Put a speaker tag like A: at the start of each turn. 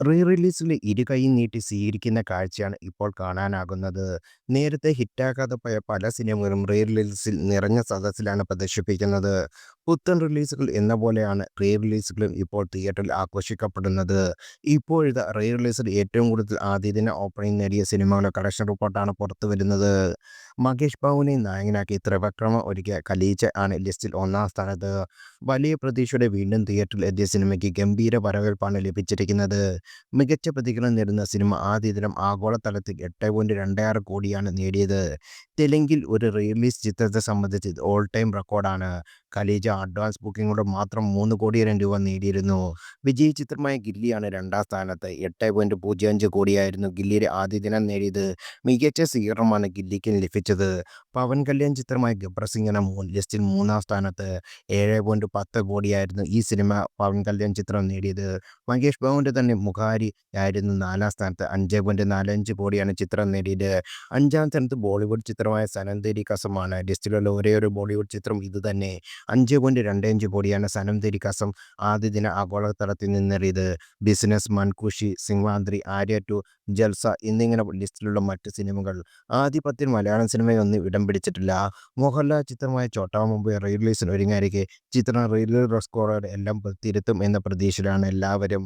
A: Re റിലീസിൽ ഇരുകൈയും നീട്ടി സ്വീകരിക്കുന്ന കാഴ്ചയാണ് ഇപ്പോൾ കാണാനാകുന്നത്. നേരത്തെ ഹിറ്റാകാതെ പോയ പല സിനിമകളും റീ റിലീസിൽ നിറഞ്ഞ സദസ്സിലാണ് പ്രദർശിപ്പിക്കുന്നത്. പുത്തൻ റിലീസുകൾ എന്ന പോലെയാണ് റീ റിലീസുകളും ഇപ്പോൾ തിയേറ്ററിൽ ആഘോഷിക്കപ്പെടുന്നത്. ഇപ്പോഴിതാ റീ റിലീസിൽ ഏറ്റവും കൂടുതൽ ആദ്യ ദിന ഓപ്പണിംഗ് നേടിയ സിനിമകളുടെ കളക്ഷൻ റിപ്പോർട്ടാണ് പുറത്തുവരുന്നത്. മഹേഷ് ബാബുവിനെ നായകനാക്കി ത്രിവിക്രമൻ ഒരുക്കിയ ഖലീജ ആണ് ലിസ്റ്റിൽ ഒന്നാം സ്ഥാനത്ത്. വലിയ പ്രതീക്ഷയോടെ വീണ്ടും തിയേറ്ററിൽ എത്തിയ സിനിമയ്ക്ക് ഗംഭീര വരവേൽപ്പാണ് ലഭിച്ചിരിക്കുന്നത്. മികച്ച പ്രതികരണം നേടുന്ന സിനിമ ആദ്യ ദിനം ആഗോളതലത്തിൽ 8.26 കോടിയാണ് നേടിയത്. തെലുങ്കിൽ ഒരു റിലീസ് ചിത്രത്തെ സംബന്ധിച്ച് ഇത് ഓൾ ടൈം റെക്കോർഡാണ്. ഖലീജ അഡ്വാൻസ് ബുക്കിംഗോടെ മാത്രം 3 കോടിയോളം രൂപ നേടിയിരുന്നു. വിജയ് ചിത്രമായ ഗില്ലിയാണ് രണ്ടാം സ്ഥാനത്ത്. 8.05 കോടിയായിരുന്നു ഗില്ലിയുടെ ആദ്യ ദിനം നേടിയത്. മികച്ച സ്വീകരണമാണ് ഗില്ലിക്ക് ലഭിച്ചത്. പവൻ കല്യാൺ ചിത്രമായ ഗബ്ബർ സിംഗാണ് ലിസ്റ്റിൽ മൂന്നാം സ്ഥാനത്ത്. 7.10 കോടിയായിരുന്നു ഈ സിനിമ പവൻ കല്യാൺ ചിത്രം നേടിയത്. മഹേഷ് ബാബുവിൻ്റെ തന്നെ മുഖാരി ആയിരുന്നു നാലാം സ്ഥാനത്ത്. 5.45 കോടിയാണ് ചിത്രം നേടിയത്. അഞ്ചാം സ്ഥാനത്ത് ബോളിവുഡ് ചിത്രമായ സനം തേരി കസമാണ്. ലിസ്റ്റിലുള്ള ഒരേയൊരു ബോളിവുഡ് ചിത്രം ഇതുതന്നെ. 5.25 കോടിയാണ് സനം തേരി കസം ആദ്യ ദിന ആഗോളതലത്തിൽ നിന്നേറിയത്. ബിസിനസ് മാൻ, ഖുഷി, സിംഹാദ്രി, ആര്യ 2, ജൽസ എന്നിങ്ങനെ ലിസ്റ്റിലുള്ള മറ്റ് സിനിമകൾ ആദ്യ 10-ൽ മലയാളം സിനിമയൊന്നും ഇടം പിടിച്ചിട്ടില്ല. മോഹൻലാൽ ചിത്രമായ ചോട്ടാ മുംബൈ റീ റിലീസിന് ഒരുങ്ങാനിരിക്കെ ചിത്രം റീ റിലീസ് റെക്കോർഡുകൾ എല്ലാം തിരുത്തും എന്ന പ്രതീക്ഷയിലാണ് എല്ലാവരും.